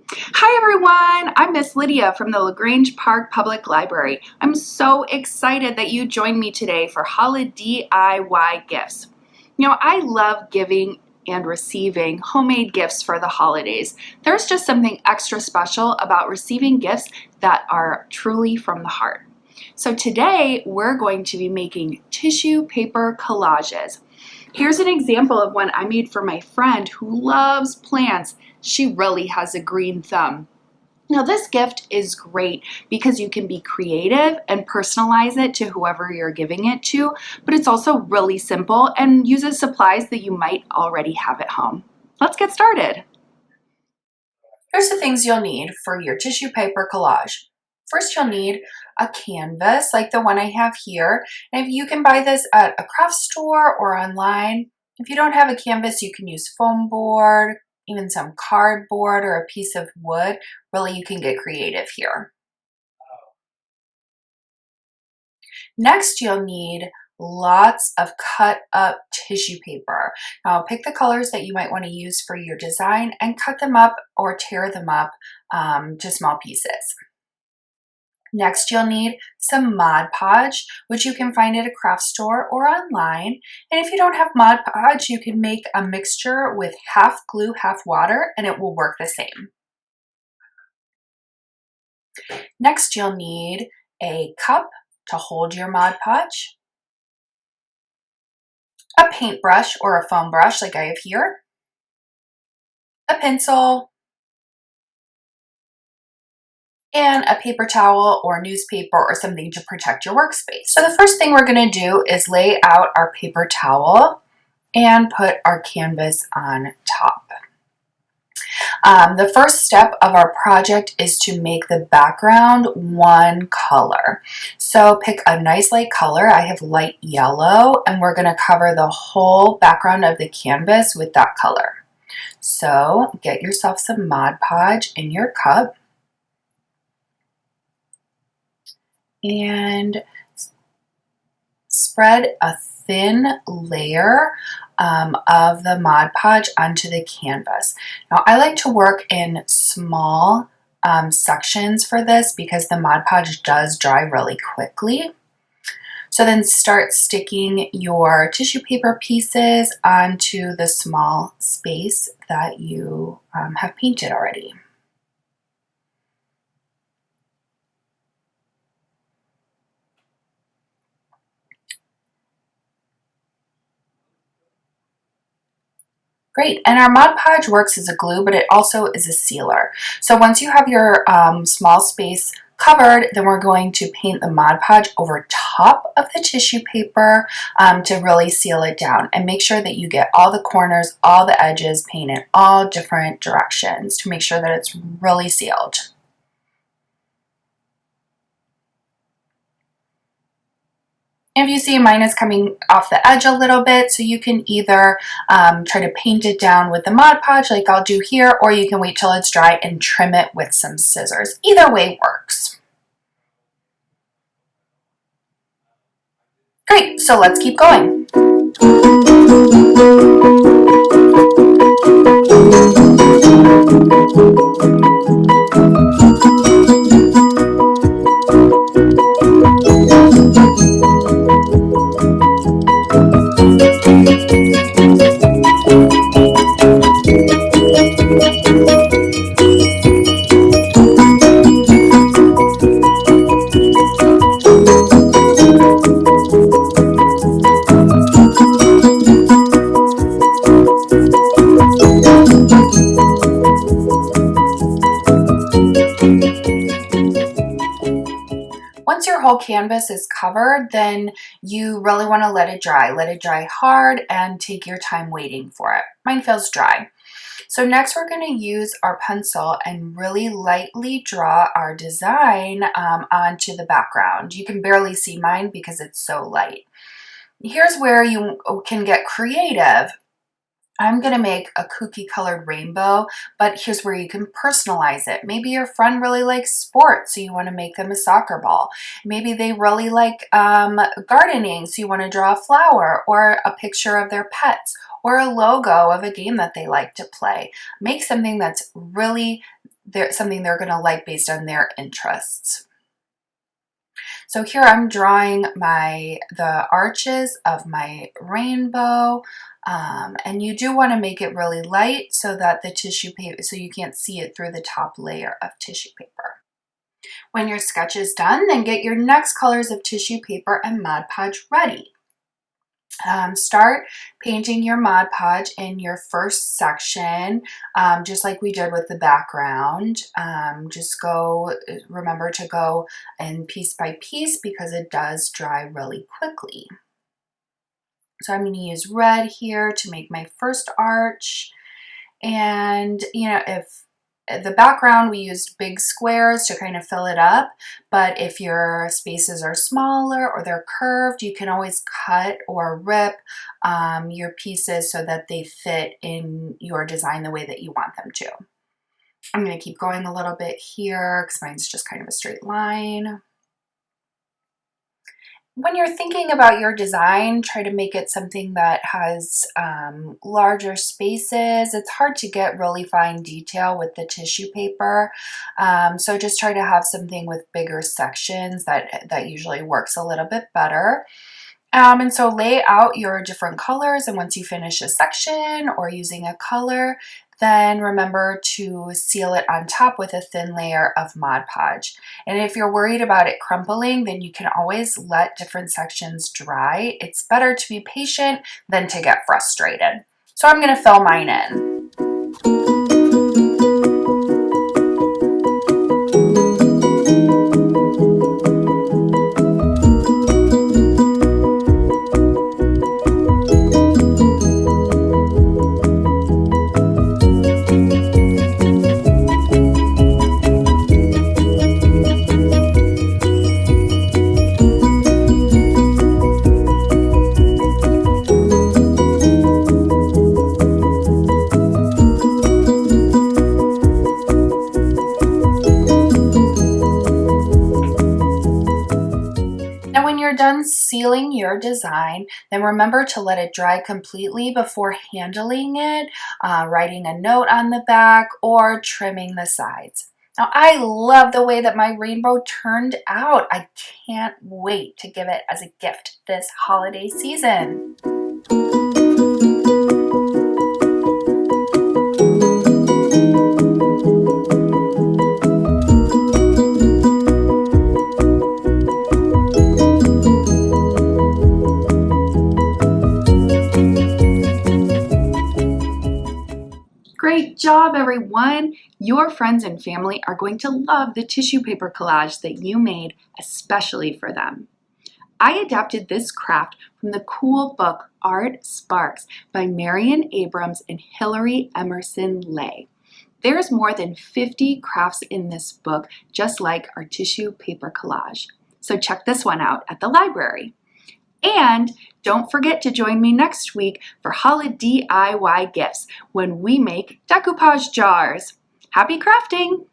Hi everyone, I'm Miss Lydia from the LaGrange Park Public Library. I'm so excited that you joined me today for Holi-DIY gifts. You know, I love giving and receiving homemade gifts for the holidays. There's just something extra special about receiving gifts that are truly from the heart. So today we're going to be making tissue paper collages. Here's an example of one I made for my friend who loves plants. She really has a green thumb. Now this gift is great because you can be creative and personalize it to whoever you're giving it to, but it's also really simple and uses supplies that you might already have at home. Let's get started. Here's the things you'll need for your tissue paper collage. First, you'll need a canvas like the one I have here. And if you can buy this at a craft store or online. If you don't have a canvas, you can use foam board, even some cardboard or a piece of wood. Really, you can get creative here. Next, you'll need lots of cut up tissue paper. Now pick the colors that you might want to use for your design and cut them up or tear them up to small pieces. Next, you'll need some Mod Podge, which you can find at a craft store or online. And if you don't have Mod Podge, you can make a mixture with half glue, half water, and it will work the same. Next, you'll need a cup to hold your Mod Podge, a paintbrush or a foam brush like I have here, a pencil, and a paper towel or newspaper or something to protect your workspace. So the first thing we're going to do is lay out our paper towel and put our canvas on top. The first step of our project is to make the background one color. So pick a nice light color. I have light yellow, and we're going to cover the whole background of the canvas with that color. So get yourself some Mod Podge in your cup and spread a thin layer of the Mod Podge onto the canvas. Now I like to work in small sections for this because the Mod Podge does dry really quickly. So then start sticking your tissue paper pieces onto the small space that you have painted already. Great, and our Mod Podge works as a glue, but it also is a sealer. So once you have your small space covered, then we're going to paint the Mod Podge over top of the tissue paper to really seal it down. And make sure that you get all the corners, all the edges painted all different directions to make sure that it's really sealed. If you see, mine is coming off the edge a little bit, so you can either try to paint it down with the Mod Podge like I'll do here, or you can wait till it's dry and trim it with some scissors. Either way works. Great, so let's keep going. Once your whole canvas is covered, then you really want to let it dry. Let it dry hard and take your time waiting for it. Mine feels dry. So next we're going to use our pencil and really lightly draw our design onto the background. You can barely see mine because it's so light. Here's where you can get creative. I'm going to make a kooky colored rainbow, but here's where you can personalize it. Maybe your friend really likes sports, so you want to make them a soccer ball. Maybe they really like gardening, so you want to draw a flower or a picture of their pets or a logo of a game that they like to play. Make something that's really something they're going to like based on their interests. So here I'm drawing the arches of my rainbow, and you do want to make it really light so that the tissue paper, so you can't see it through the top layer of tissue paper. When your sketch is done, then get your next colors of tissue paper and Mod Podge ready. Start painting your Mod Podge in your first section, just like we did with the background. Remember to go in piece by piece because it does dry really quickly. So I'm going to use red here to make my first arch. And, if the background, we used big squares to kind of fill it up, but if your spaces are smaller or they're curved, you can always cut or rip your pieces so that they fit in your design the way that you want them to. I'm going to keep going a little bit here because mine's just kind of a straight line. When you're thinking about your design, try to make it something that has larger spaces. It's hard to get really fine detail with the tissue paper. So just try to have something with bigger sections that usually works a little bit better. And so lay out your different colors, and once you finish a section or using a color, then remember to seal it on top with a thin layer of Mod Podge. And if you're worried about it crumpling, then you can always let different sections dry. It's better to be patient than to get frustrated. So I'm going to fill mine in. Done sealing your design, then remember to let it dry completely before handling it, writing a note on the back or trimming the sides. Now, I love the way that my rainbow turned out. I can't wait to give it as a gift this holiday season. Great job, everyone! Your friends and family are going to love the tissue paper collage that you made especially for them. I adapted this craft from the cool book Art Sparks by Marion Abrams and Hilary Emerson Lay. There's more than 50 crafts in this book, just like our tissue paper collage. So check this one out at the library. And don't forget to join me next week for Holi-DIY gifts when we make decoupage jars. Happy crafting!